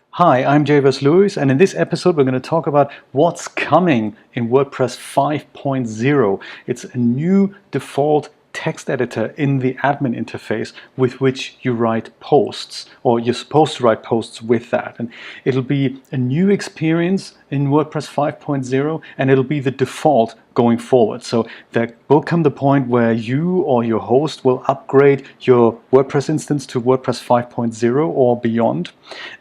Hi, I'm Javers Lewis, and in this episode we're going to talk about what's coming in WordPress 5.0. It's a new default text editor in the admin interface with which you write posts, or you're supposed to write posts with that. And it'll be a new experience in WordPress 5.0, and it'll be the default going forward. So there will come the point where you or your host will upgrade your WordPress instance to WordPress 5.0 or beyond,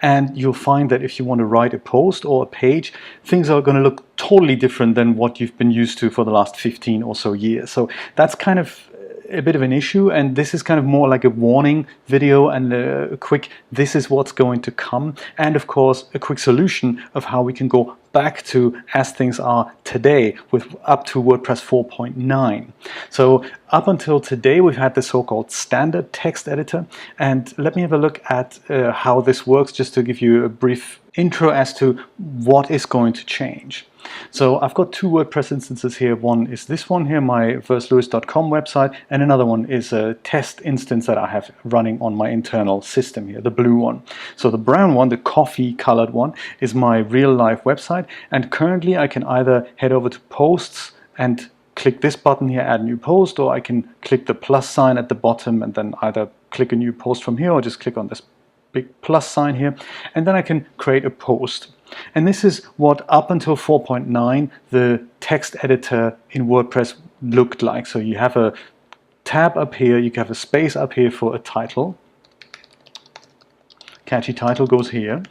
and you'll find that if you want to write a post or a page, things are going to look totally different than what you've been used to for the last 15 or so years. So that's kind of a bit of an issue, and this is kind of more like a warning video and a quick this is what's going to come, and of course a quick solution of how we can go back to as things are today with up to WordPress 4.9. So up until today we've had the so-called standard text editor, and let me have a look at how this works, just to give you a brief intro as to what is going to change. So I've got two WordPress instances here. One is this one here, my verslewis.com website, and another one is a test instance that I have running on my internal system here, the blue one. So the brown one, the coffee colored one, is my real life website, and currently I can either head over to posts and click this button here, add new post, or I can click the plus sign at the bottom and then either click a new post from here or just click on this big plus sign here, and then I can create a post. And this is what up until 4.9 the text editor in WordPress looked like. So you have a tab up here, you have a space up here for a title. Catchy title goes here.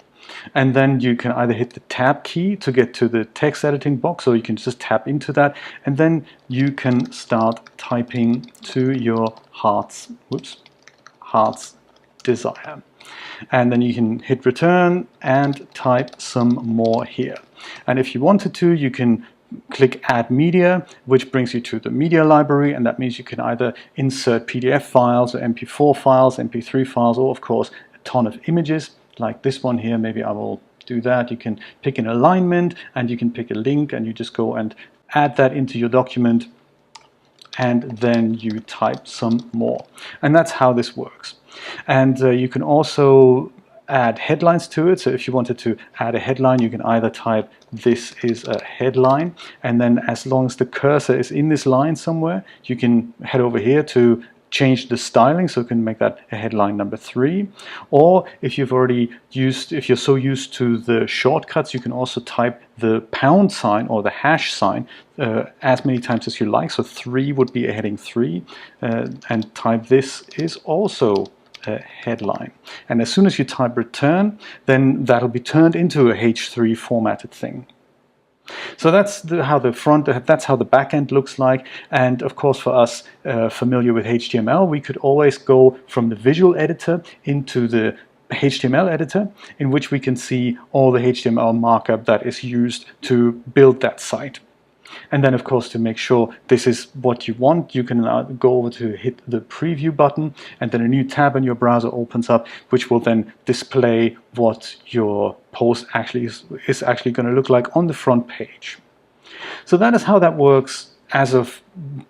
And then you can either hit the tab key to get to the text editing box, or you can just tap into that, and then you can start typing to your heart's desire. And then you can hit return and type some more here. And if you wanted to, you can click add media, which brings you to the media library, and that means you can either insert PDF files or MP4 files, MP3 files, or of course a ton of images like this one here. Maybe I will do that. You can pick an alignment and you can pick a link, and you just go and add that into your document, and then you type some more. And that's how this works. And you can also add headlines to it. So if you wanted to add a headline, you can either type this is a headline, and then as long as the cursor is in this line somewhere, you can head over here to change the styling, so you can make that a headline number 3. Or if you've already used, if you're so used to the shortcuts, you can also type the pound sign or the hash sign as many times as you like. So 3 would be a heading 3, and type this is also a headline. And as soon as you type return, then that'll be turned into a H3 formatted thing. So that's how the back end looks like. And of course, for us familiar with HTML, we could always go from the visual editor into the HTML editor, in which we can see all the HTML markup that is used to build that site. And then, of course, to make sure this is what you want, you can go over to hit the preview button, and then a new tab in your browser opens up, which will then display what your post is actually going to look like on the front page. So that is how that works as of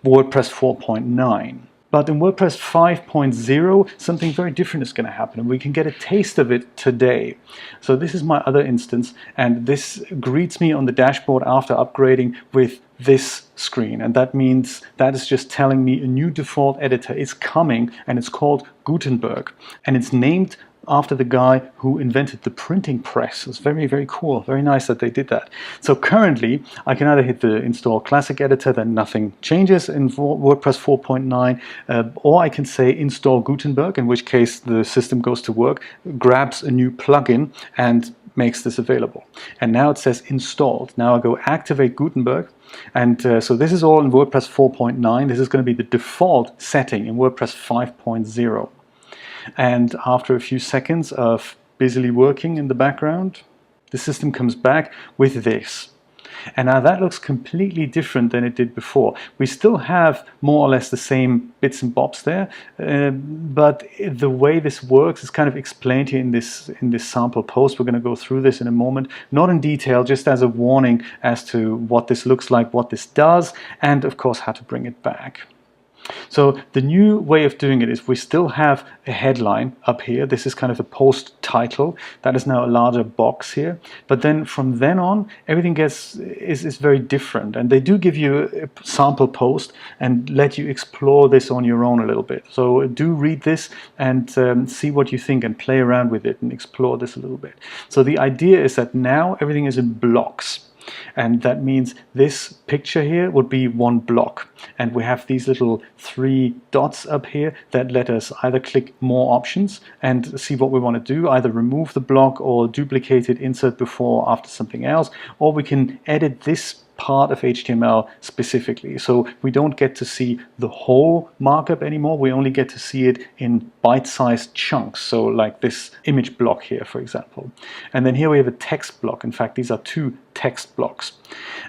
WordPress 4.9. But in WordPress 5.0, something very different is going to happen, and we can get a taste of it today. So this is my other instance, and this greets me on the dashboard after upgrading with this screen. And that means that is just telling me a new default editor is coming, and it's called Gutenberg. And it's named after the guy who invented the printing press. It's very, very cool. Very nice that they did that. So currently, I can either hit the install classic editor, then nothing changes in WordPress 4.9, or I can say install Gutenberg, in which case the system goes to work, grabs a new plugin, and makes this available. And now it says installed. Now I go activate Gutenberg. And so this is all in WordPress 4.9. This is going to be the default setting in WordPress 5.0. And after a few seconds of busily working in the background, the system comes back with this. And now that looks completely different than it did before. We still have more or less the same bits and bobs there, but the way this works is kind of explained here in this sample post. We're going to go through this in a moment, not in detail, just as a warning as to what this looks like, what this does, and of course how to bring it back. So the new way of doing it is we still have a headline up here. This is kind of a post title. That is now a larger box here. But then from then on, everything is very different. And they do give you a sample post and let you explore this on your own a little bit. So do read this and see what you think and play around with it and explore this a little bit. So the idea is that now everything is in blocks. And that means this picture here would be one block. And we have these little 3 dots up here that let us either click more options and see what we want to do, either remove the block or duplicate it, insert before, after something else, or we can edit this part of HTML specifically. So we don't get to see the whole markup anymore. We only get to see it in bite-sized chunks. So like this image block here, for example. And then here we have a text block. In fact, these are 2 text blocks.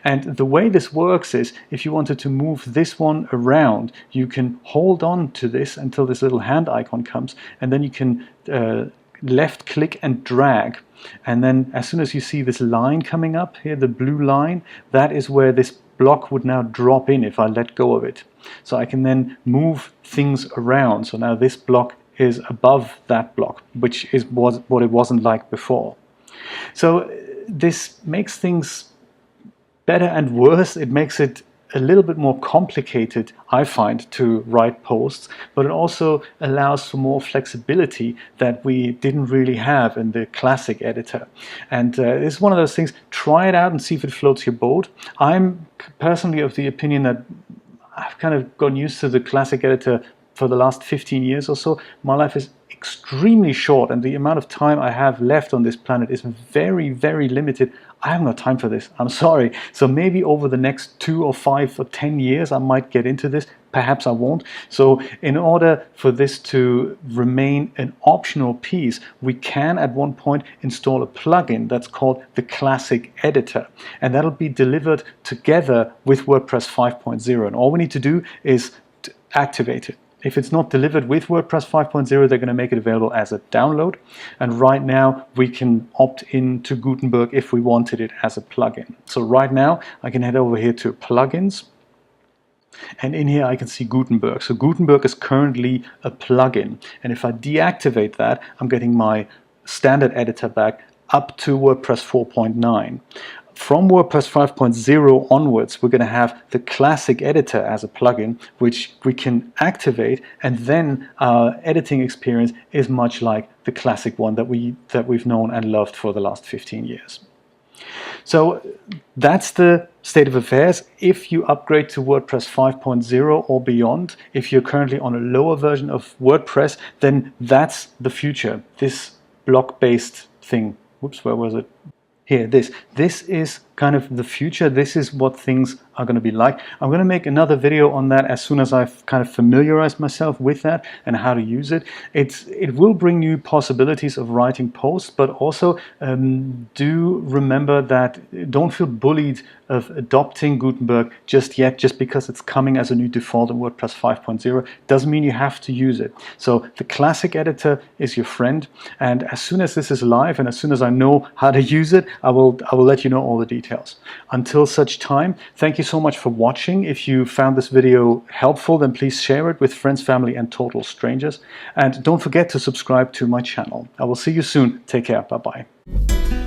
And the way this works is if you wanted to move this one around, you can hold on to this until this little hand icon comes, and then you can left click and drag. And then as soon as you see this line coming up here, the blue line, that is where this block would now drop in if I let go of it. So I can then move things around. So now this block is above that block, which was what it wasn't like before. So this makes things better and worse. It makes it a little bit more complicated, I find, to write posts, but it also allows for more flexibility that we didn't really have in the classic editor. And it's one of those things, try it out and see if it floats your boat. I'm personally of the opinion that I've kind of gotten used to the classic editor for the last 15 years or so. My life is extremely short and the amount of time I have left on this planet is very, very limited. I have no time for this. I'm sorry. So maybe over the next 2 or 5 or 10 years I might get into this. Perhaps I won't. So in order for this to remain an optional piece, we can at one point install a plugin that's called the Classic Editor. And that'll be delivered together with WordPress 5.0. And all we need to do is to activate it. If it's not delivered with WordPress 5.0, they're going to make it available as a download. And right now, we can opt in to Gutenberg if we wanted it as a plugin. So right now, I can head over here to Plugins. And in here, I can see Gutenberg. So Gutenberg is currently a plugin. And if I deactivate that, I'm getting my standard editor back up to WordPress 4.9. From WordPress 5.0 onwards, we're going to have the Classic Editor as a plugin, which we can activate, and then our editing experience is much like the classic one that we've known and loved for the last 15 years. So that's the state of affairs. If you upgrade to WordPress 5.0 or beyond, if you're currently on a lower version of WordPress, then that's the future. This block-based thing. Whoops, where was it? Here, this is kind of the future. This is what things are going to be like. I'm going to make another video on that as soon as I've kind of familiarized myself with that and how to use it. It will bring new possibilities of writing posts, but also do remember that don't feel bullied of adopting Gutenberg just yet, just because it's coming as a new default in WordPress 5.0 doesn't mean you have to use it. So the Classic Editor is your friend, and as soon as this is live and as soon as I know how to use it, I will let you know all the details. Until such time, thank you so much for watching. If you found this video helpful, then please share it with friends, family, and total strangers. And don't forget to subscribe to my channel. I will see you soon. Take care. Bye-bye.